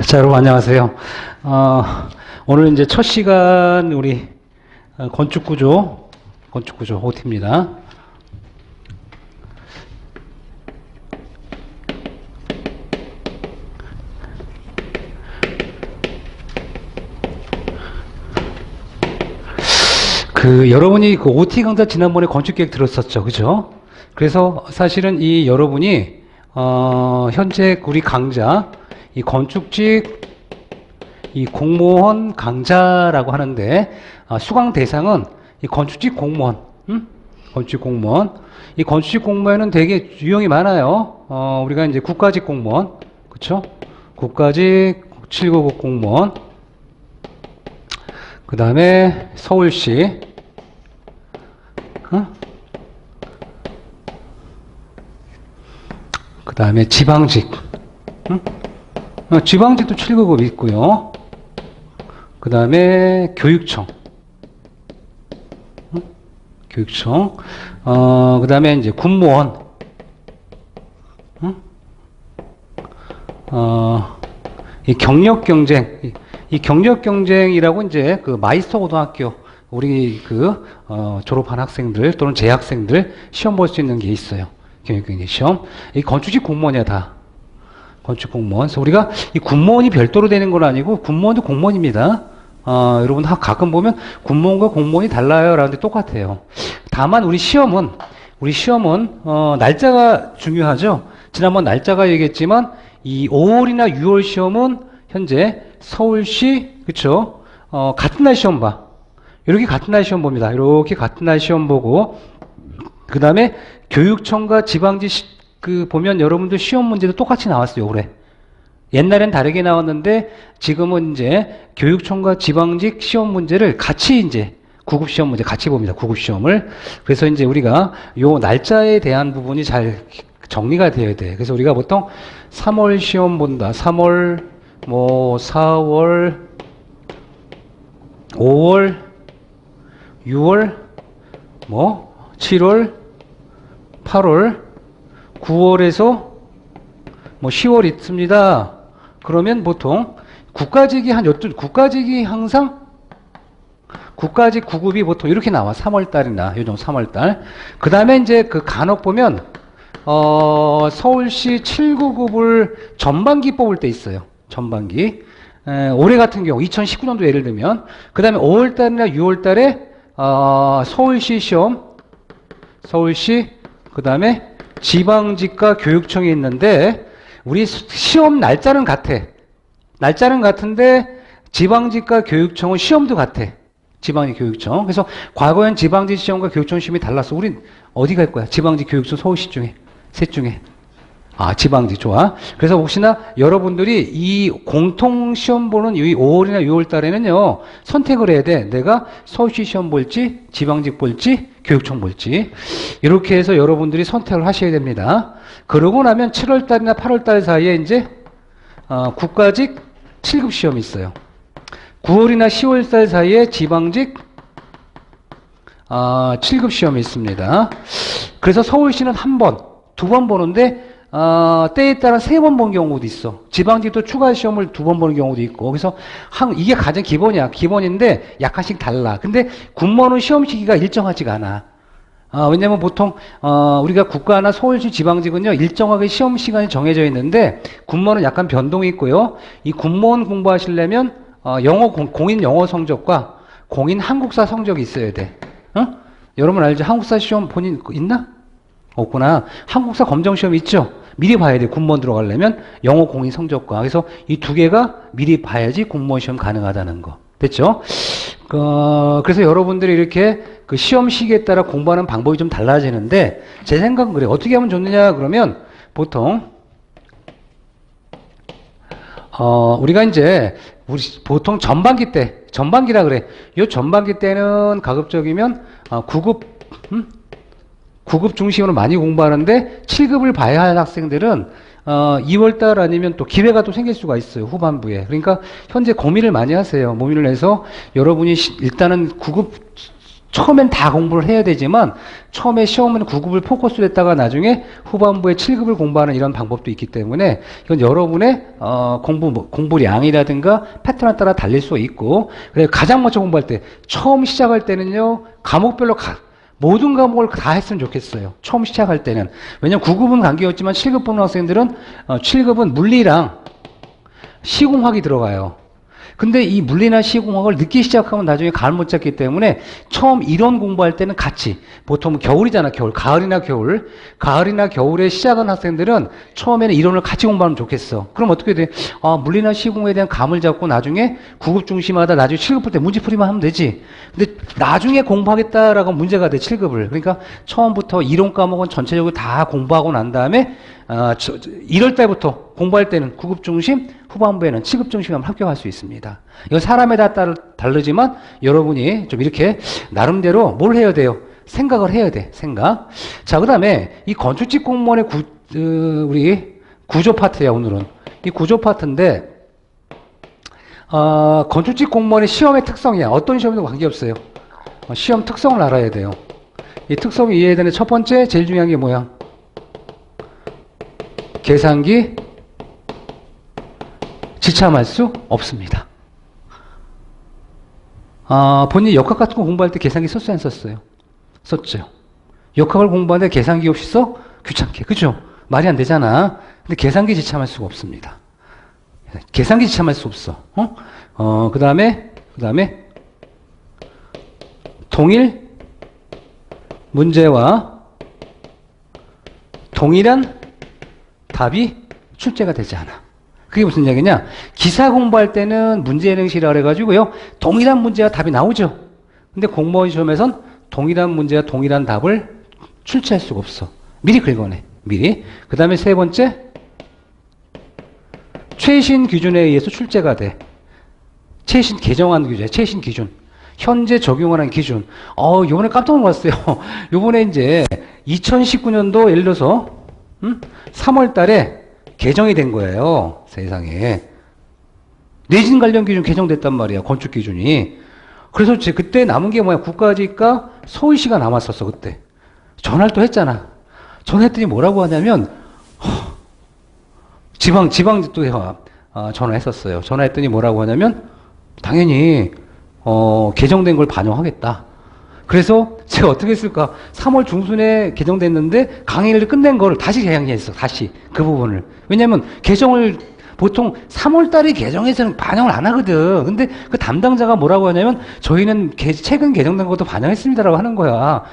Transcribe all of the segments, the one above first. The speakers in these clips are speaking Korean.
자, 여러분 안녕하세요. 오늘 이제 첫 시간 우리 건축구조 OT입니다. 여러분이 그 OT 강좌 지난번에 건축계획 들었었죠, 그죠? 그래서 사실은 이 여러분이 현재 우리 강좌 이 건축직 이 공무원 강좌라고 하는데 수강 대상은 이 건축직 공무원, 건축직 공무원. 이 건축직 공무원은 되게 유형이 많아요. 우리가 이제 국가직 공무원, 그렇죠? 국가직 7급급 공무원. 그 다음에 서울시, 그 다음에 지방직, 지방직도 7급급 있고요. 그 다음에 교육청, 교육청, 그 다음에 이제 군무원, 이 경력 경쟁, 이 경력 경쟁이라고 이제 그 마이스터 고등학교 우리 졸업한 학생들 또는 재학생들 시험 볼 수 있는 게 있어요. 경력 경쟁 시험. 이 건축직 공무원이야 다. 건축 공무원. 그래서 우리가 이 군무원이 별도로 되는 건 아니고 군무원도 공무원입니다. 여러분 가끔 보면 군무원과 공무원이 달라요 라는데 똑같아요. 다만 우리 시험은 날짜가 중요하죠. 지난번 날짜가 얘기했지만 이 5월이나 6월 시험은 현재 서울시 그쵸? 같은 날 시험 봐. 이렇게 같은 날 시험 봅니다. 이렇게 같은 날 시험 보고 그 다음에 교육청과 지방지 보면 여러분들 시험 문제도 똑같이 나왔어요, 올해. 옛날엔 다르게 나왔는데 지금은 이제 교육청과 지방직 시험 문제를 같이 이제 구급 시험 문제 같이 봅니다. 구급 시험을. 그래서 이제 우리가 요 날짜에 대한 부분이 잘 정리가 되어야 돼. 그래서 우리가 보통 3월 시험 본다. 3월, 4월, 5월, 6월, 7월, 8월, 9월에서 10월 있습니다. 그러면 보통 국가직이 국가직이 항상 국가직 9급이 보통 이렇게 나와. 3월 달이나 요정 3월 달. 그 다음에 이제 간혹 보면 서울시 7, 9급을 전반기 뽑을 때 있어요. 전반기. 올해 같은 경우 2019년도 예를 들면 그 다음에 5월 달이나 6월 달에 서울시 시험, 서울시 그 다음에 지방직과 교육청이 있는데 우리 시험 날짜는 같아. 날짜는 같은데 지방직과 교육청은 시험도 같아. 지방직 교육청. 그래서 과거엔 지방직 시험과 교육청 시험이 달랐어. 우린 어디 갈 거야? 지방직 교육청 서울시 중에 셋 중에. 지방직 좋아. 그래서 혹시나 여러분들이 이 공통 시험 보는 이 5월이나 6월 달에는요 선택을 해야 돼. 내가 서울시 시험 볼지 지방직 볼지 교육청 볼지 이렇게 해서 여러분들이 선택을 하셔야 됩니다. 그러고 나면 7월 달이나 8월 달 사이에 이제 국가직 7급 시험이 있어요. 9월이나 10월 달 사이에 지방직 7급 시험이 있습니다. 그래서 서울시는 한 번, 두 번 보는데 때에 따라 3번 본 경우도 있어. 지방직도 추가 시험을 2번 보는 경우도 있고. 그래서 이게 가장 기본이야. 기본인데 약간씩 달라. 근데 군무원은 시험 시기가 일정하지가 않아. 왜냐면 보통 우리가 국가나 서울시 지방직은요 일정하게 시험 시간이 정해져 있는데 군무원은 약간 변동이 있고요. 이 군무원 공부하시려면 공인 영어 성적과 공인 한국사 성적이 있어야 돼. 여러분 알죠? 한국사 시험 본인 있나? 없구나. 한국사 검정시험 있죠? 미리 봐야 돼. 군무원 들어가려면 영어 공인 성적과. 그래서 이 두 개가 미리 봐야지 공무원 시험 가능하다는 거. 됐죠? 그래서 여러분들이 이렇게 시험 시기에 따라 공부하는 방법이 좀 달라지는데 제 생각은 그래요. 어떻게 하면 좋느냐 그러면 보통 우리가 이제 보통 전반기라 그래. 요 전반기 때는 가급적이면 9급 중심으로 많이 공부하는데 7급을 봐야 할 학생들은 2월달 아니면 또 기회가 또 생길 수가 있어요. 후반부에. 그러니까 현재 고민을 많이 하세요. 고민을 해서 여러분이 일단은 9급 처음엔 다 공부를 해야 되지만 처음에 시험은 9급을 포커스로 했다가 나중에 후반부에 7급을 공부하는 이런 방법도 있기 때문에 이건 여러분의 공부량이라든가 패턴에 따라 달릴 수 있고, 그래서 가장 먼저 공부할 때 처음 시작할 때는요 과목별로 모든 과목을 다 했으면 좋겠어요. 처음 시작할 때는. 왜냐면 9급은 간기였지만 7급 보는 학생들은 7급은 물리랑 시공학이 들어가요. 근데 이 물리나 시공학을 늦게 시작하면 나중에 갈 못 잡기 때문에 처음 이론 공부할 때는 같이, 보통 겨울이잖아, 겨울. 가을이나 겨울에 시작한 학생들은 처음에는 이론을 같이 공부하면 좋겠어. 그럼 어떻게 돼? 물리나 시공에 대한 감을 잡고 나중에 9급 중심하다 나중에 7급 볼 때 문제풀이만 하면 되지. 근데 나중에 공부하겠다라고 문제가 돼, 7급을. 그러니까 처음부터 이론 과목은 전체적으로 다 공부하고 난 다음에 1월 달부터 공부할 때는 9급 중심, 후반부에는 7급 중심하면 합격할 수 있습니다. 이건 사람에 따라 다르지만 여러분이 좀 이렇게 나름대로 뭘 해야 돼요? 생각을 해야 돼. 생각. 자, 그 다음에 이 건축직 공무원의 우리 구조 파트야, 오늘은. 이 구조 파트인데 건축직 공무원의 시험의 특성이야. 어떤 시험에도 관계없어요. 시험 특성을 알아야 돼요. 이 특성을 이해해야 되는 첫 번째, 제일 중요한 게 뭐야? 계산기 지참할 수 없습니다. 본인이 역학 같은 거 공부할 때 계산기 썼어요, 안 썼어요? 썼죠. 역학을 공부하는데 계산기 없이 써? 귀찮게. 그죠? 말이 안 되잖아. 근데 계산기 지참할 수가 없습니다. 계산기 지참할 수 없어. 그 다음에 동일 문제와 동일한 답이 출제가 되지 않아. 그게 무슨 얘기냐? 기사 공부할 때는 문제예능식이라고 그래가지고요, 동일한 문제와 답이 나오죠. 근데 공무원 시험에선 동일한 문제와 동일한 답을 출제할 수가 없어. 미리 긁어내. 미리. 그 다음에 세 번째, 최신 기준에 의해서 출제가 돼. 최신 개정한 규제, 최신 기준. 현재 적용하는 기준. 요번에 깜짝 놀랐어요. 요번에 이제 2019년도 예를 들어서 3월 달에 개정이 된 거예요. 세상에. 내진 관련 기준 개정됐단 말이야. 건축 기준이. 그래서 그때 남은 게 뭐야? 국가지가 서울시가 남았었어, 그때. 전화를 또 했잖아. 전화했더니 뭐라고 하냐면, 지방 또 전화했었어요. 전화했더니 뭐라고 하냐면, 당연히, 개정된 걸 반영하겠다. 그래서 제가 어떻게 했을까? 3월 중순에 개정됐는데 강의를 끝낸 거를 다시 개정했어. 다시 그 부분을. 왜냐면 개정을 보통 3월 달에 개정해서는 반영을 안 하거든. 근데 그 담당자가 뭐라고 하냐면 저희는 최근 개정된 것도 반영했습니다라고 하는 거야.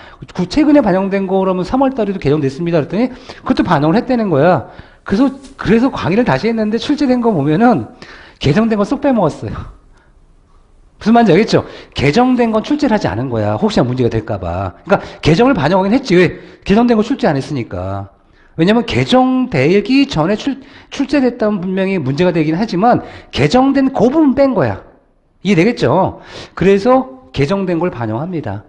최근에 반영된 거 그러면 3월 달에도 개정됐습니다. 그랬더니 그것도 반영을 했다는 거야. 그래서 강의를 다시 했는데 출제된 거 보면은 개정된 거 쏙 빼먹었어요. 무슨 말인지 알겠죠? 개정된 건 출제를 하지 않은 거야. 혹시나 문제가 될까봐. 그러니까 개정을 반영하긴 했지. 왜? 개정된 거 출제 안 했으니까. 왜냐면 개정되기 전에 출제됐다면 분명히 문제가 되긴 하지만 개정된 그 부분 뺀 거야. 이해되겠죠? 그래서 개정된 걸 반영합니다.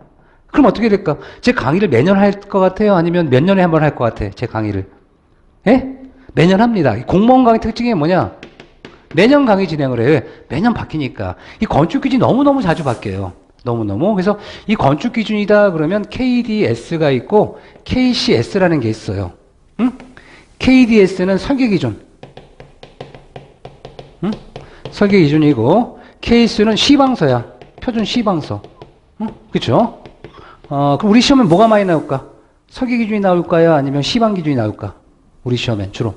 그럼 어떻게 될까? 제 강의를 매년 할 것 같아요? 아니면 몇 년에 한 번 할 것 같아? 제 강의를. 예? 매년 합니다. 공무원 강의 특징이 뭐냐? 매년 강의 진행을 해요. 매년 바뀌니까. 이 건축 기준이 너무너무 자주 바뀌어요. 너무너무. 그래서 이 건축 기준이다 그러면 KDS가 있고 KCS라는 게 있어요. 응? KDS는 설계 기준. 응? 설계 기준이고 KC는 시방서야. 표준 시방서. 응? 그쵸? 그럼 우리 시험엔 뭐가 많이 나올까? 설계 기준이 나올까요? 아니면 시방 기준이 나올까? 우리 시험엔 주로.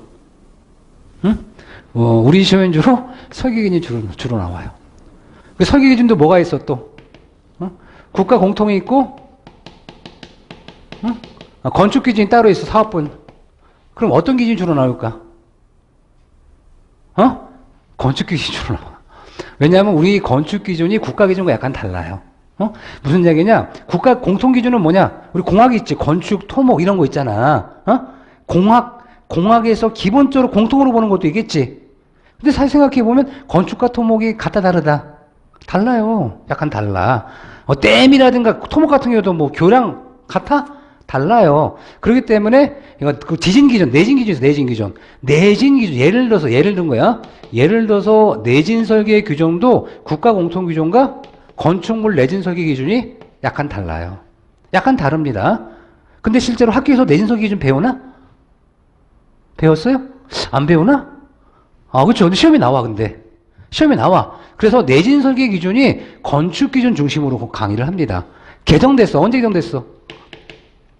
응? 우리 시험엔 주로 설계 기준이 주로 나와요. 그 설계 기준도 뭐가 있어 또? 국가 공통이 있고, 건축 기준이 따로 있어, 사업분. 그럼 어떤 기준이 주로 나올까? 건축 기준이 주로 나와. 왜냐하면 우리 건축 기준이 국가 기준과 약간 달라요. 무슨 얘기냐? 국가 공통 기준은 뭐냐? 우리 공학이 있지. 건축, 토목 이런 거 있잖아. 공학에서 기본적으로 공통으로 보는 것도 있겠지. 근데 사실 생각해보면 건축과 토목이 같다 다르다. 달라요. 약간 달라. 댐이라든가 토목 같은 경우도 뭐 교량 같아? 달라요. 그렇기 때문에 이거 그 지진 기준, 내진 기준에서 내진 기준. 내진 기준 예를 든 거야. 예를 들어서 내진 설계 규정도 국가 공통 규정과 건축물 내진 설계 기준이 약간 달라요. 약간 다릅니다. 근데 실제로 학교에서 내진설계 기준 배우나? 배웠어요? 안 배우나? 아, 그렇죠. 근데 시험에 나와, 근데. 시험에 나와. 그래서 내진설계 기준이 건축 기준 중심으로 강의를 합니다. 개정됐어. 언제 개정됐어?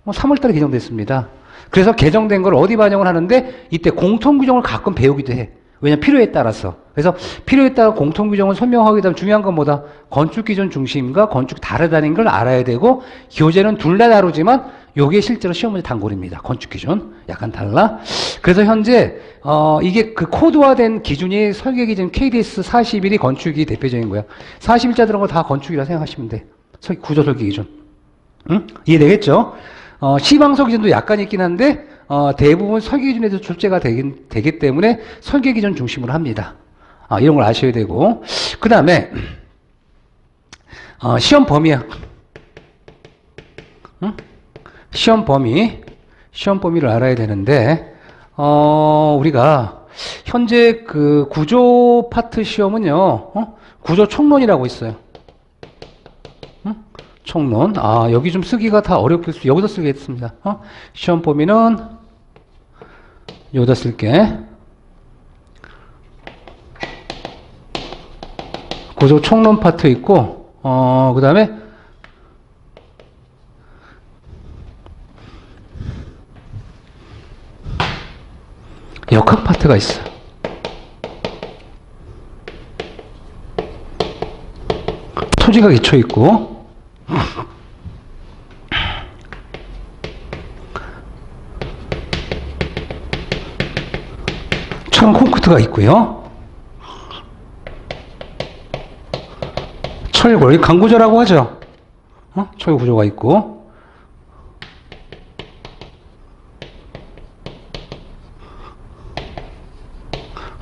3월 달에 개정됐습니다. 그래서 개정된 걸 어디 반영을 하는데 이때 공통규정을 가끔 배우기도 해. 왜냐면 필요에 따라서. 그래서 필요에 따라 공통규정을 설명하기 위해 중요한 건 뭐다? 건축기준 중심과 건축 다르다는 걸 알아야 되고 교재는 둘 다 다루지만 요게 실제로 시험 문제 단골입니다. 건축기준. 약간 달라. 그래서 현재 이게 그 코드화된 기준이 설계기준 KDS 41이 건축이 대표적인 거야. 41자 들어간 거 다 건축이라 생각하시면 돼. 구조설계 기준. 응? 이해되겠죠? 시방서 기준도 약간 있긴 한데 대부분 설계 기준에서 출제가 되기 때문에 설계 기준 중심으로 합니다. 이런 걸 아셔야 되고 그 다음에 시험 범위야. 응? 시험 범위를 알아야 되는데 우리가 현재 그 구조 파트 시험은요 구조 총론이라고 있어요. 총론. 여기 좀 쓰기가 다 어렵겠, 여기서 쓰겠습니다. 시험 범위는 여기다 쓸게. 구조 총론 파트 있고, 그 다음에, 역학 파트가 있어. 토지가 기초 있고, 철강 콘크리트가 있고요. 철골, 강구조라고 하죠. 철구조가 있고,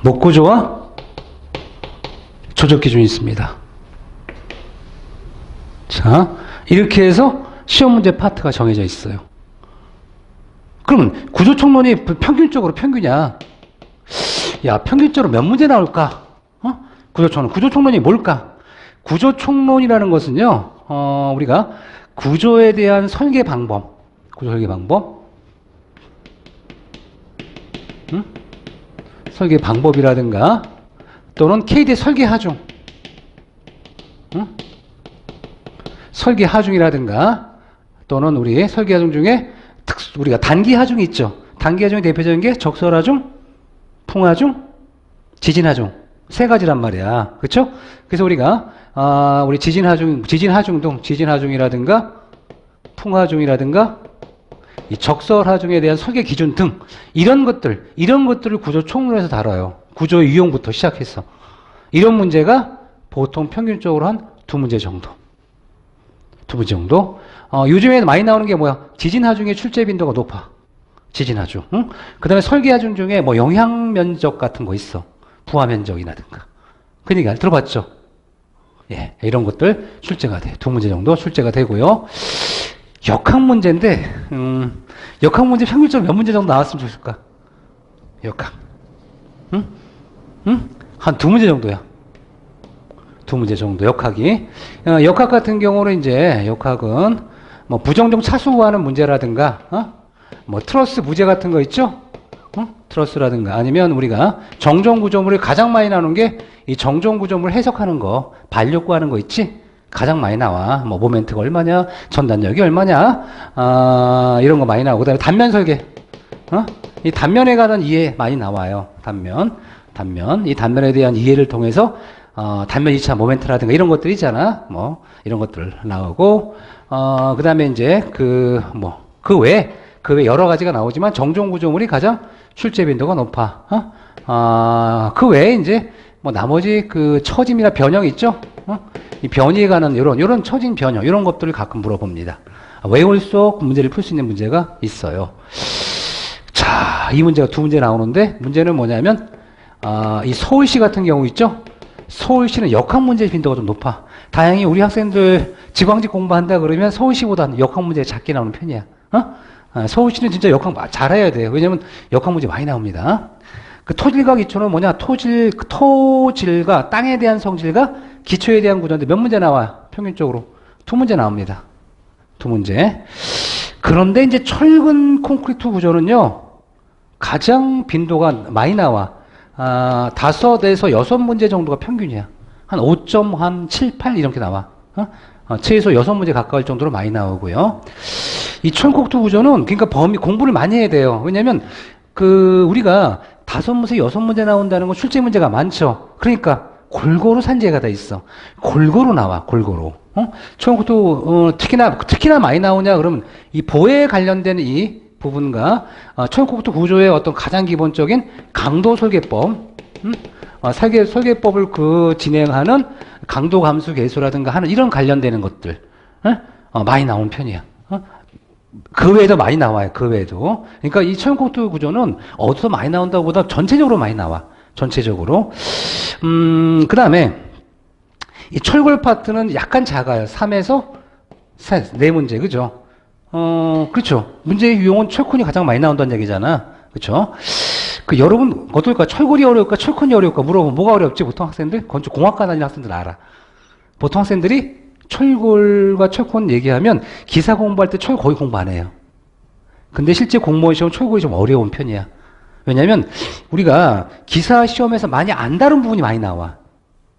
목구조와 조적 기준이 있습니다. 자, 이렇게 해서 시험 문제 파트가 정해져 있어요. 그러면 구조총론이 평균적으로 평균이야. 야, 평균적으로 몇 문제 나올까? 구조총론이 뭘까? 구조총론이라는 것은요, 우리가 구조에 대한 설계 방법, 설계 방법이라든가, 또는 KD 설계 하중, 설계 하중이라든가, 또는 우리 설계 하중 중에 우리가 단기 하중이 있죠. 단기 하중의 대표적인 게 적설 하중, 풍하중, 지진하중 세 가지란 말이야. 그렇죠? 그래서 우리가 우리 지진하중이라든가 풍하중이라든가 이 적설하중에 대한 설계 기준 등 이런 것들을 구조 총론에서 다뤄요. 구조의 유형부터 시작해서 이런 문제가 보통 평균적으로 한 두 문제 정도. 요즘에 많이 나오는 게 뭐야? 지진하중의 출제 빈도가 높아. 지진하중. 응? 그 다음에 설계하중 중에 뭐 영향면적 같은 거 있어. 부하면적이라든가. 그러니까 들어봤죠? 예, 이런 것들 출제가 돼. 두 문제 정도 출제가 되고요. 역학 문제인데, 역학 문제 평균적으로 몇 문제 정도 나왔으면 좋을까? 역학. 한 두 문제 정도야. 두 문제 정도, 역학이. 역학 같은 경우는 이제, 역학은 뭐 부정적 차수 구하는 문제라든가, 뭐 트러스 부재 같은 거 있죠? 트러스라든가 아니면 우리가 정정 구조물이 가장 많이 나오는 게 이 정정 구조물 해석하는 거, 반력 구하는 거 있지? 가장 많이 나와. 뭐 모멘트가 얼마냐, 전단력이 얼마냐, 이런 거 많이 나오고 그다음에 단면 설계. 이 단면에 관한 이해 많이 나와요. 단면. 이 단면에 대한 이해를 통해서 단면 2차 모멘트라든가 이런 것들 있잖아. 뭐 이런 것들 나오고 그다음에 이제 그 외에 여러 가지가 나오지만 정정 구조물이 가장 출제 빈도가 높아. 그 외에 이제 뭐 나머지 그 처짐이나 변형 있죠? 이 변이에 관한 요런 처짐 변형 이런 것들을 가끔 물어봅니다. 외울수록 문제를 풀 수 있는 문제가 있어요. 자, 이 문제가 두 문제 나오는데 문제는 뭐냐면 이 서울시 같은 경우 있죠? 서울시는 역학 문제 빈도가 좀 높아. 다행히 우리 학생들 지광직 공부한다 그러면 서울시보다는 역학 문제 작게 나오는 편이야. 서울시는 진짜 역학 잘해야 돼요. 왜냐면 역학 문제 많이 나옵니다. 그 토질과 기초는 뭐냐? 토질과 땅에 대한 성질과 기초에 대한 구조인데 몇 문제 나와요? 평균적으로 두 문제 나옵니다. 두 문제. 그런데 이제 철근 콘크리트 구조는요, 가장 빈도가 많이 나와. 5에서 6문제 정도가 평균이야. 한 5.7, 8 이렇게 나와. 최소 6문제 가까울 정도로 많이 나오고요. 이 철곡토 구조는 그러니까 공부를 많이 해야 돼요. 왜냐면 우리가 5문제, 6문제 나온다는 건 출제 문제가 많죠. 그러니까 골고루 산재가 다 있어. 골고루 나와, 골고루. 철곡토 특히나 많이 나오냐 그러면 이 보호에 관련된 이 부분과 철곡토 구조의 어떤 가장 기본적인 강도 설계법, 설계법을 진행하는 강도 감수 계수라든가 하는 이런 관련되는 것들 많이 나온 편이야. 그 외에도 많이 나와요. 그 외에도. 그러니까 이 철곡토 구조는 어디서 많이 나온다고 보다 전체적으로 많이 나와. 전체적으로. 그 다음에 이 철골 파트는 약간 작아요. 3에서 4문제. 그죠? 그렇죠. 문제의 유형은 철콘이 가장 많이 나온다는 얘기잖아. 그렇죠? 여러분 어떨까? 철골이 어려울까? 철콘이 어려울까? 물어보면 뭐가 어렵지? 보통 학생들? 건축 공학과 다니는 학생들 알아. 보통 학생들이 철골과 철콘 얘기하면 기사 공부할 때 철 거의 공부 안 해요. 근데 실제 공무원 시험 철골이 좀 어려운 편이야. 왜냐면 우리가 기사 시험에서 많이 안 다룬 부분이 많이 나와.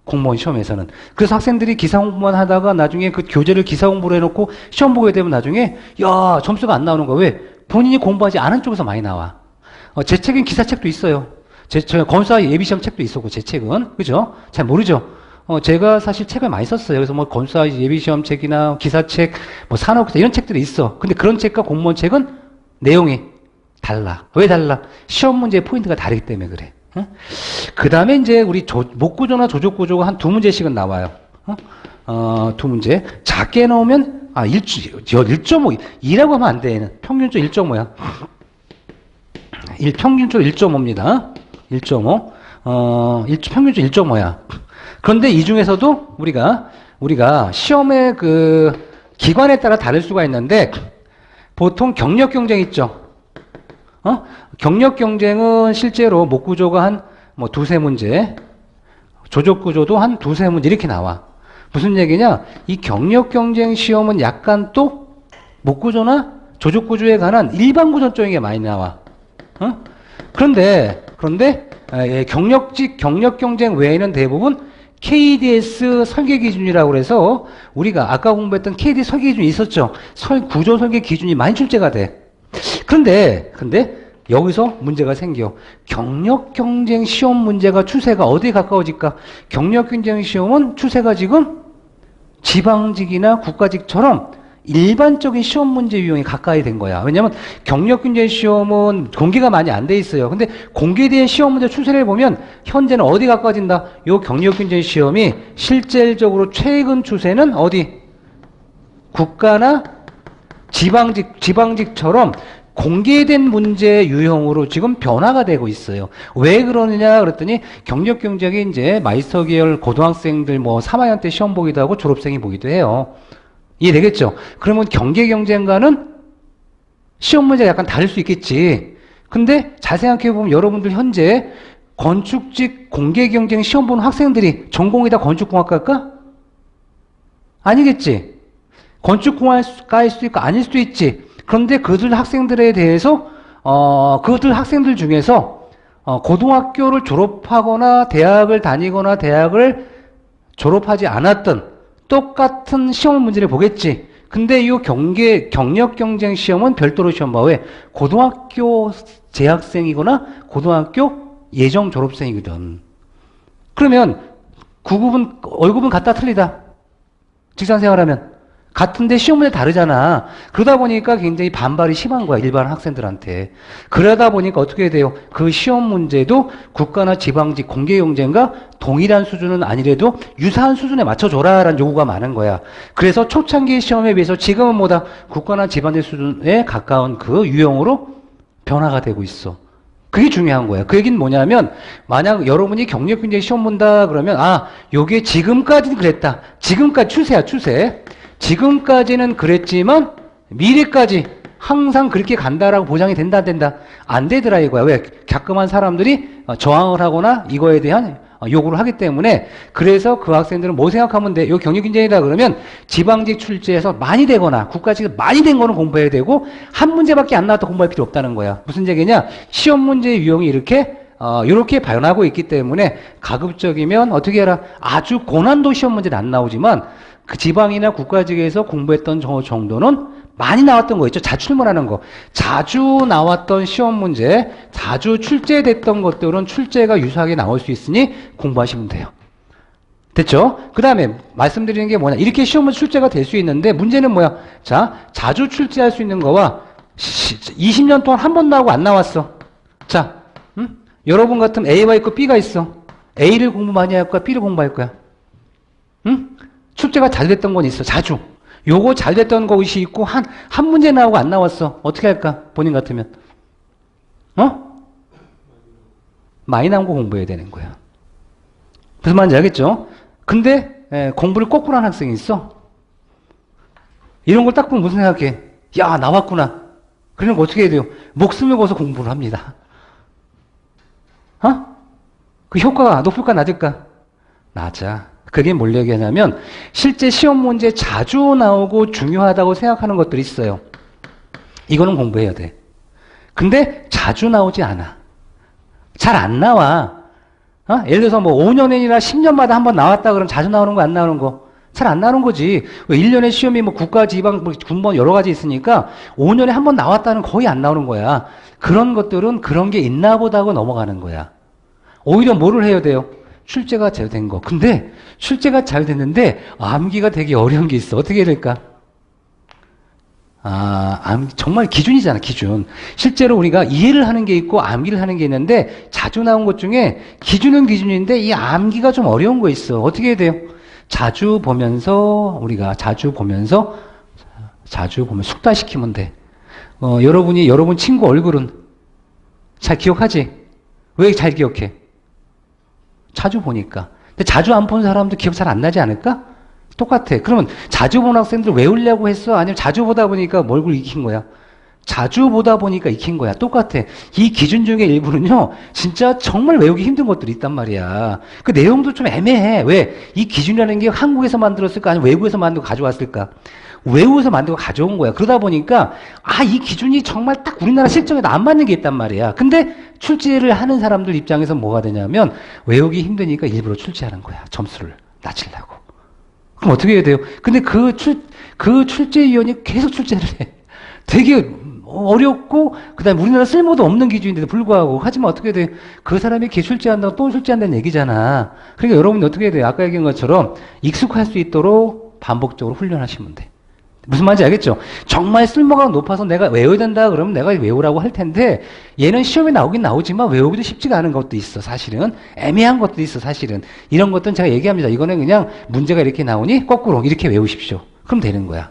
공무원 시험에서는. 그래서 학생들이 기사 공부만 하다가 나중에 그 교재를 기사 공부로 해놓고 시험 보게 되면 나중에 야 점수가 안 나오는 거야. 왜? 본인이 공부하지 않은 쪽에서 많이 나와. 제 책은 기사책도 있어요. 검사 예비시험 책도 있었고 제 책은 그죠? 잘 모르죠. 제가 사실 책을 많이 썼어요. 그래서 뭐 검사 예비시험 책이나 기사책, 뭐 산업기사 이런 책들이 있어. 근데 그런 책과 공무원 책은 내용이 달라. 왜 달라? 시험 문제의 포인트가 다르기 때문에 그래. 그 다음에 이제 우리 목구조나 조족구조가 한 2문제씩은 나와요. 2문제. 작게 나오면 1.5. 2라고 하면 안 돼. 평균적 1.5야. 평균적 1.5입니다. 1.5. 평균적 1.5야. 그런데 이 중에서도 우리가 시험의 기관에 따라 다를 수가 있는데 보통 경력 경쟁 있죠. 경력 경쟁은 실제로 목구조가 한 2-3문제, 조족구조도 한 2-3문제 이렇게 나와. 무슨 얘기냐? 이 경력 경쟁 시험은 약간 또 목구조나 조족구조에 관한 일반 구조적인 게 많이 나와. 그런데 경력 경쟁 외에는 대부분 KDS 설계 기준이라고 그래서 우리가 아까 공부했던 KDS 설계 기준이 있었죠. 구조 설계 기준이 많이 출제가 돼. 그런데 여기서 문제가 생겨. 경력 경쟁 시험 문제가 추세가 어디에 가까워질까? 경력 경쟁 시험은 추세가 지금 지방직이나 국가직처럼 일반적인 시험 문제 유형이 가까이 된 거야. 왜냐면 경력 경쟁 시험은 공개가 많이 안 돼 있어요. 근데 공개된 시험 문제 추세를 보면 현재는 어디 가까워진다? 요 경력 경쟁 시험이 실질적으로 최근 추세는 어디? 국가나 지방직처럼 공개된 문제 유형으로 지금 변화가 되고 있어요. 왜 그러느냐 그랬더니 경력 경쟁이 이제 마이스터 계열 고등학생들 3학년 때 시험 보기도 하고 졸업생이 보기도 해요. 이해되겠죠? 그러면 경계 경쟁과는 시험 문제가 약간 다를 수 있겠지. 근데 잘 생각해보면 여러분들 현재 건축직 공개 경쟁 시험 보는 학생들이 전공이 다 건축공학과일까? 아니겠지. 건축공학과일 수도 있고 아닐 수도 있지. 그런데 그들 학생들에 대해서 그들 학생들 중에서 고등학교를 졸업하거나 대학을 다니거나 대학을 졸업하지 않았던 똑같은 시험 문제를 보겠지. 근데 이 경력 경쟁 시험은 별도로 시험 봐. 왜? 고등학교 재학생이거나 고등학교 예정 졸업생이거든. 그러면 월급은 같다 틀리다. 직장 생활하면. 같은데 시험 문제 다르잖아. 그러다 보니까 굉장히 반발이 심한 거야. 일반 학생들한테. 그러다 보니까 어떻게 돼요? 그 시험 문제도 국가나 지방직 공개 경쟁과 동일한 수준은 아니래도 유사한 수준에 맞춰줘라라는 요구가 많은 거야. 그래서 초창기 시험에 비해서 지금은 뭐다? 국가나 지방직 수준에 가까운 그 유형으로 변화가 되고 있어. 그게 중요한 거야. 그 얘기는 뭐냐면 만약 여러분이 경력 경쟁 시험 본다 그러면 요게 지금까지는 그랬다. 지금까지 추세야, 추세. 지금까지는 그랬지만 미래까지 항상 그렇게 간다라고 보장이 된다 안 된다? 안 되더라 이거야. 왜? 가끔한 사람들이 저항을 하거나 이거에 대한 요구를 하기 때문에 그래서 그 학생들은 뭐 생각하면 돼? 요 경력인정이다 그러면 지방직 출제에서 많이 되거나 국가직 많이 된 거는 공부해야 되고 한 문제밖에 안 나왔다 공부할 필요 없다는 거야. 무슨 얘기냐? 시험 문제의 유형이 이렇게 변하고 있기 때문에 가급적이면 어떻게 해라? 아주 고난도 시험 문제는 안 나오지만 그 지방이나 국가직에서 공부했던 정도는 많이 나왔던 거 있죠. 자출문하는 거. 자주 나왔던 시험 문제, 자주 출제됐던 것들은 출제가 유사하게 나올 수 있으니 공부하시면 돼요. 됐죠? 그 다음에 말씀드리는 게 뭐냐. 이렇게 시험 문제 출제가 될 수 있는데 문제는 뭐야? 자, 자주 출제할 수 있는 거와 20년 동안 한 번도 하고 안 나왔어. 자, 여러분 같으면 A와 있고 B가 있어. A를 공부 많이 할 거야? B를 공부할 거야? 응? 출제가 잘 됐던 건 있어. 자주. 요거 잘 됐던 것이 있고 한 문제 나오고 안 나왔어. 어떻게 할까? 본인 같으면. 많이 나온 거 공부해야 되는 거야. 무슨 말인지 알겠죠? 근데 공부를 거꾸로 하는 학생이 있어. 이런 걸 딱 보면 무슨 생각해? 야, 나왔구나. 그러면 어떻게 해야 돼요? 목숨을 걸어서 공부를 합니다. 그 효과가 높을까 낮을까? 낮아. 그게 뭘 얘기하냐면 실제 시험 문제 자주 나오고 중요하다고 생각하는 것들이 있어요. 이거는 공부해야 돼. 근데 자주 나오지 않아. 잘 안 나와. 예를 들어서 뭐 5년이나 10년마다 한 번 나왔다 그러면 자주 나오는 거 안 나오는 거? 잘 안 나오는 거지. 1년에 시험이 뭐 국가, 지방, 뭐 군번 여러 가지 있으니까 5년에 한 번 나왔다는 거의 안 나오는 거야. 그런 것들은 그런 게 있나 보다 하고 넘어가는 거야. 오히려 뭐를 해야 돼요? 출제가 잘 된 거. 근데 출제가 잘 됐는데 암기가 되게 어려운 게 있어. 어떻게 해야 될까? 정말 기준이잖아, 기준. 실제로 우리가 이해를 하는 게 있고 암기를 하는 게 있는데 자주 나온 것 중에 기준은 기준인데 이 암기가 좀 어려운 거 있어. 어떻게 해야 돼요? 자주 보면서 숙달시키면 돼. 여러분 친구 얼굴은 잘 기억하지? 왜 잘 기억해? 자주 보니까. 근데 자주 안 본 사람도 기억 잘 안 나지 않을까? 똑같아. 그러면 자주 본 학생들 외우려고 했어? 아니면 자주 보다 보니까 얼굴 익힌 거야? 자주 보다 보니까 익힌 거야. 똑같아. 이 기준 중에 일부는요, 진짜 정말 외우기 힘든 것들이 있단 말이야. 그 내용도 좀 애매해. 왜? 이 기준이라는 게 한국에서 만들었을까? 아니면 외국에서 만들고 가져왔을까? 외국에서 만들고 가져온 거야. 그러다 보니까, 이 기준이 정말 딱 우리나라 실정에도 안 맞는 게 있단 말이야. 근데 출제를 하는 사람들 입장에서 뭐가 되냐면, 외우기 힘드니까 일부러 출제하는 거야. 점수를 낮추려고. 그럼 어떻게 해야 돼요? 근데 그 출제위원이 계속 출제를 해. 되게 어렵고, 그 다음에 우리나라 쓸모도 없는 기준인데도 불구하고, 하지만 어떻게 돼? 그 사람이 출제한다고 또 출제한다는 얘기잖아. 그러니까 여러분이 어떻게 해야 돼요? 아까 얘기한 것처럼 익숙할 수 있도록 반복적으로 훈련하시면 돼. 무슨 말인지 알겠죠? 정말 쓸모가 높아서 내가 외워야 된다 그러면 내가 외우라고 할 텐데 얘는 시험에 나오긴 나오지만 외우기도 쉽지가 않은 것도 있어. 사실은 애매한 것도 있어. 사실은 이런 것들은 제가 얘기합니다. 이거는 그냥 문제가 이렇게 나오니 거꾸로 이렇게 외우십시오. 그럼 되는 거야.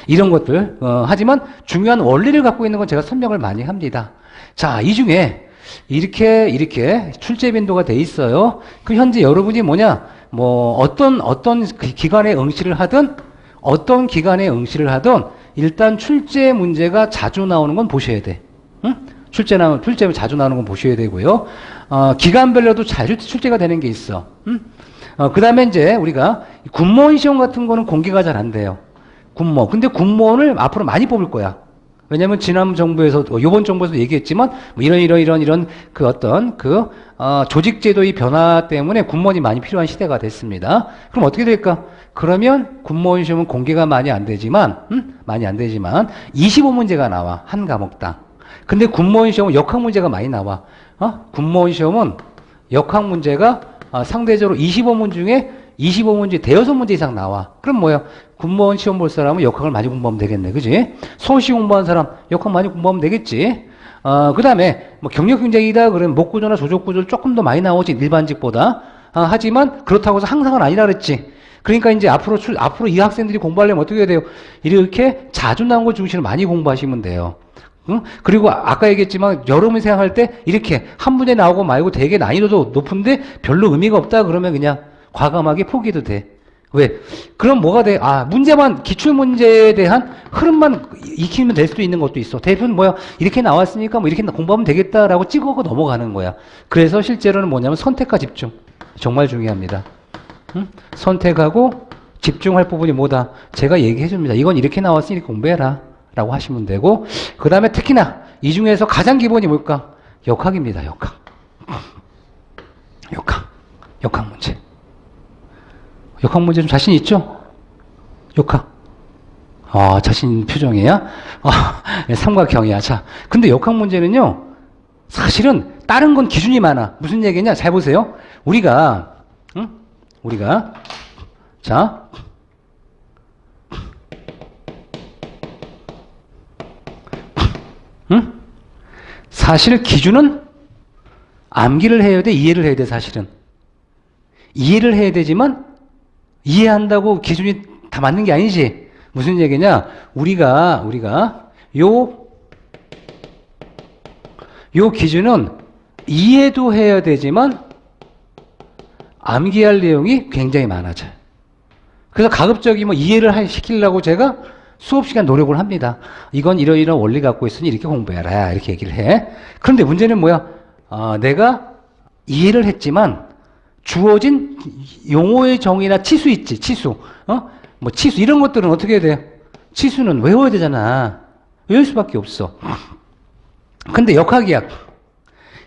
이런 것들 하지만 중요한 원리를 갖고 있는 건 제가 설명을 많이 합니다. 자, 이 중에 이렇게 출제 빈도가 돼 있어요. 그 현재 여러분이 어떤 기관에 응시를 하든 일단 출제 문제가 자주 나오는 건 보셔야 돼. 응? 출제 자주 나오는 건 보셔야 되고요. 기간별로도 잘 출제가 되는 게 있어. 응? 그 다음에 이제 우리가 군무원 시험 같은 거는 공개가 잘 안 돼요. 군무원. 근데 군무원을 앞으로 많이 뽑을 거야. 왜냐면 지난 정부에서, 요번 정부에서 얘기했지만, 이런 조직제도의 변화 때문에 군무원이 많이 필요한 시대가 됐습니다. 그럼 어떻게 될까? 그러면 군무원 시험은 공개가 많이 안 되지만 25문제가 나와. 한 과목당. 근데 군무원 시험은 역학 문제가 많이 나와. 군무원 시험은 역학 문제가 상대적으로 25문 중에 25문제, 대여섯 문제 이상 나와. 그럼 뭐야? 군무원 시험 볼 사람은 역학을 많이 공부하면 되겠네. 그지? 서울시 공부하는 사람 역학 많이 공부하면 되겠지? 그 다음에 경력 경쟁이다 그러면 목구조나 조족구조를 조금 더 많이 나오지. 일반직보다. 하지만 그렇다고 해서 항상은 아니라 그랬지. 그러니까 이제 앞으로 이 학생들이 공부하려면 어떻게 해야 돼요? 이렇게 자주 나온 거 중심으로 많이 공부하시면 돼요. 응? 그리고 아까 얘기했지만 여러분이 생각할 때 이렇게 한 문제 나오고 말고 되게 난이도도 높은데 별로 의미가 없다 그러면 그냥 과감하게 포기해도 돼. 왜? 그럼 뭐가 돼? 문제만, 기출문제에 대한 흐름만 익히면 될 수도 있는 것도 있어. 대부분 이렇게 나왔으니까 이렇게 공부하면 되겠다라고 찍어서 넘어가는 거야. 그래서 실제로는 뭐냐면 선택과 집중. 정말 중요합니다. 응? 선택하고 집중할 부분이 뭐다? 제가 얘기해 줍니다. 이건 이렇게 나왔으니 공부해라 라고 하시면 되고, 그 다음에 특히나 이 중에서 가장 기본이 뭘까? 역학입니다. 역학. 역학 문제. 역학 문제 좀 자신 있죠? 역학. 자신 있는 표정이야? 삼각형이야. 자, 근데 역학 문제는요, 사실은 다른 건 기준이 많아. 무슨 얘기냐? 잘 보세요. 우리가, 자, 사실 기준은 암기를 해야 돼, 이해를 해야 돼, 사실은. 이해를 해야 되지만, 이해한다고 기준이 다 맞는 게 아니지. 무슨 얘기냐? 우리가, 요 기준은 이해도 해야 되지만, 암기할 내용이 굉장히 많아져요. 그래서 가급적이 이해를 시키려고 제가 수업 시간 노력을 합니다. 이건 이러이러한 원리 갖고 있으니 이렇게 공부해라. 이렇게 얘기를 해. 그런데 문제는 뭐야? 내가 이해를 했지만 주어진 용어의 정의나 치수 있지. 치수. 치수 이런 것들은 어떻게 해야 돼요? 치수는 외워야 되잖아. 외울 수밖에 없어. 근데 역학이야.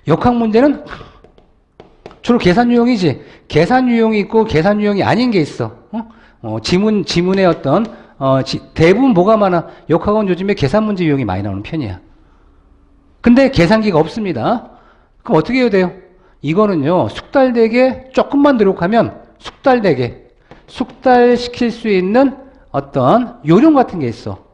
역학 문제는 주로 계산 유형이지. 계산 유형이 있고 계산 유형이 아닌 게 있어. 지문의 어떤 대부분 뭐가 많아? 역학은 요즘에 계산 문제 유형이 많이 나오는 편이야. 근데 계산기가 없습니다. 그럼 어떻게 해야 돼요? 이거는요, 숙달되게 조금만 노력하면 숙달시킬 수 있는 어떤 요령 같은 게 있어.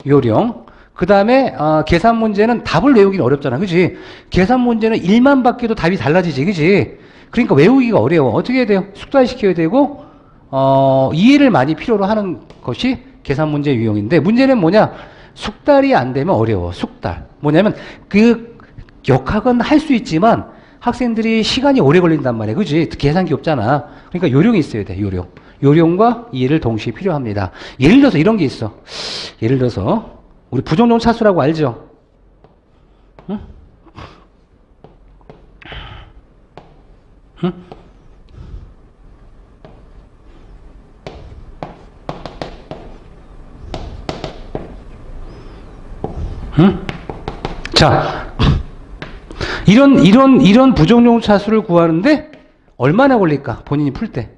요령. 그 다음에 계산 문제는 답을 외우기는 어렵잖아. 그지? 계산 문제는 1만 바뀌어도 답이 달라지지. 그지? 그러니까 외우기가 어려워. 어떻게 해야 돼요? 숙달시켜야 되고 이해를 많이 필요로 하는 것이 계산 문제 유형인데, 문제는 뭐냐? 숙달이 안 되면 어려워. 숙달. 뭐냐면 그 역학은 할 수 있지만 학생들이 시간이 오래 걸린단 말이야. 그지? 계산기 없잖아. 그러니까 요령이 있어야 돼. 요령과 이해를 동시에 필요합니다. 예를 들어서 이런 게 있어. 예를 들어서 우리 부정용 차수라고 알죠? 응? 응? 응? 자, 이런 부정용 차수를 구하는데 얼마나 걸릴까? 본인이 풀 때.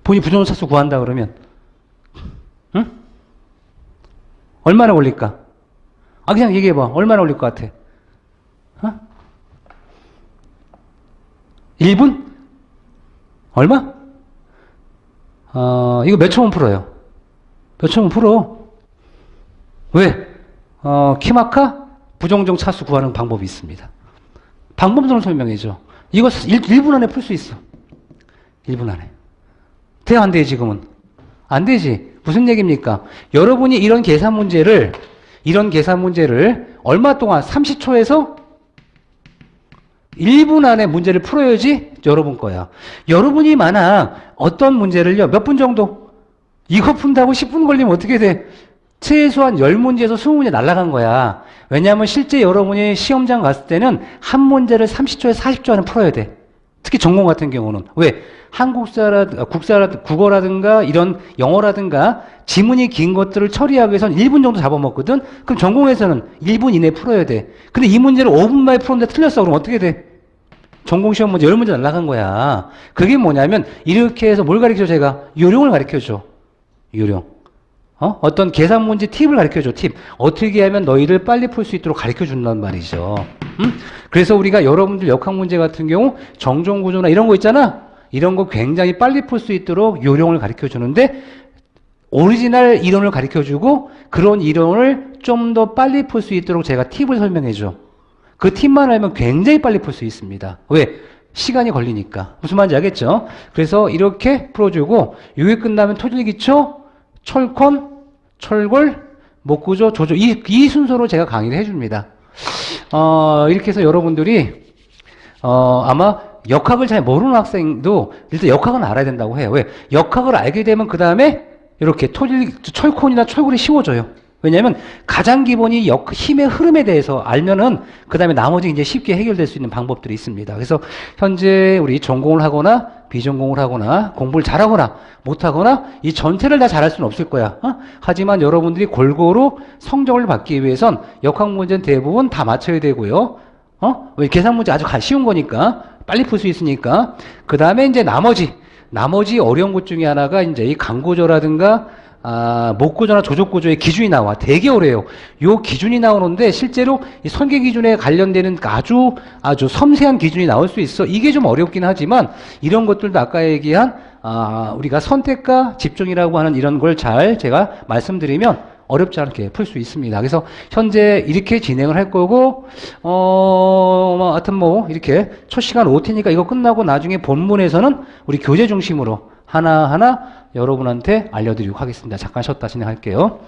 본인이 부정용 차수 구한다 그러면, 응? 얼마나 걸릴까? 그냥 얘기해봐. 얼마나 걸릴 것 같아? 1분? 얼마? 이거 몇 초면 풀어요? 몇 초면 풀어? 왜? 키마카 부정정 차수 구하는 방법이 있습니다. 방법들을 설명해줘. 이거 1분 안에 풀 수 있어. 1분 안에. 돼, 안 돼, 지금은? 안 되지. 무슨 얘기입니까? 여러분이 이런 계산 문제를 얼마 동안 30초에서 1분 안에 문제를 풀어야지 여러분 거야. 여러분이 만약 어떤 문제를요, 몇 분 정도? 이거 푼다고 10분 걸리면 어떻게 돼? 최소한 10문제에서 20문제 날아간 거야. 왜냐하면 실제 여러분이 시험장 갔을 때는 한 문제를 30초에서 40초 안에 풀어야 돼. 특히 전공 같은 경우는. 왜? 국어라든가 이런 영어라든가 지문이 긴 것들을 처리하기 위해서는 1분 정도 잡아먹거든? 그럼 전공에서는 1분 이내에 풀어야 돼. 근데 이 문제를 5분 만에 풀었는데 틀렸어. 그럼 어떻게 돼? 전공 시험 문제 10문제 날아간 거야. 그게 뭐냐면 이렇게 해서 뭘 가르쳐줘? 제가 요령을 가르쳐줘. 요령. 어떤 계산 문제 팁을 가르쳐줘. 팁. 어떻게 하면 너희를 빨리 풀 수 있도록 가르쳐준단 말이죠. 그래서 우리가 여러분들 역학 문제 같은 경우 정정구조나 이런 거 있잖아. 이런 거 굉장히 빨리 풀 수 있도록 요령을 가르쳐주는데, 오리지널 이론을 가르쳐주고 그런 이론을 좀 더 빨리 풀 수 있도록 제가 팁을 설명해줘. 그 팁만 알면 굉장히 빨리 풀 수 있습니다. 왜? 시간이 걸리니까. 무슨 말인지 알겠죠? 그래서 이렇게 풀어주고, 이게 끝나면 토질기초, 철권, 철골, 목구조, 조조, 이 순서로 제가 강의를 해줍니다. 이렇게 해서 여러분들이 아마 역학을 잘 모르는 학생도 일단 역학은 알아야 된다고 해요. 왜? 역학을 알게 되면 그 다음에 이렇게 철콘이나 철골이 쉬워져요. 왜냐하면 가장 기본이 힘의 흐름에 대해서 알면은 그 다음에 나머지 이제 쉽게 해결될 수 있는 방법들이 있습니다. 그래서 현재 우리 전공을 하거나 비전공을 하거나 공부를 잘하거나 못하거나 이 전체를 다 잘할 수는 없을 거야. 하지만 여러분들이 골고루 성적을 받기 위해선 역학 문제는 대부분 다 맞춰야 되고요. 왜 계산 문제 아주 쉬운 거니까 빨리 풀 수 있으니까. 그 다음에 이제 나머지 어려운 것 중에 하나가 이제 이 강구조라든가 목구조나 조족구조의 기준이 나와. 되게 어려워요. 요 기준이 나오는데 실제로 이 설계 기준에 관련되는 아주 섬세한 기준이 나올 수 있어. 이게 좀 어렵긴 하지만 이런 것들도 아까 얘기한 우리가 선택과 집중이라고 하는 이런 걸 잘 제가 말씀드리면 어렵지 않게 풀 수 있습니다. 그래서 현재 이렇게 진행을 할 거고 하여튼 이렇게 첫 시간 OT니까 이거 끝나고 나중에 본문에서는 우리 교재 중심으로 하나하나 여러분한테 알려드리도록 하겠습니다. 잠깐 쉬었다 진행할게요.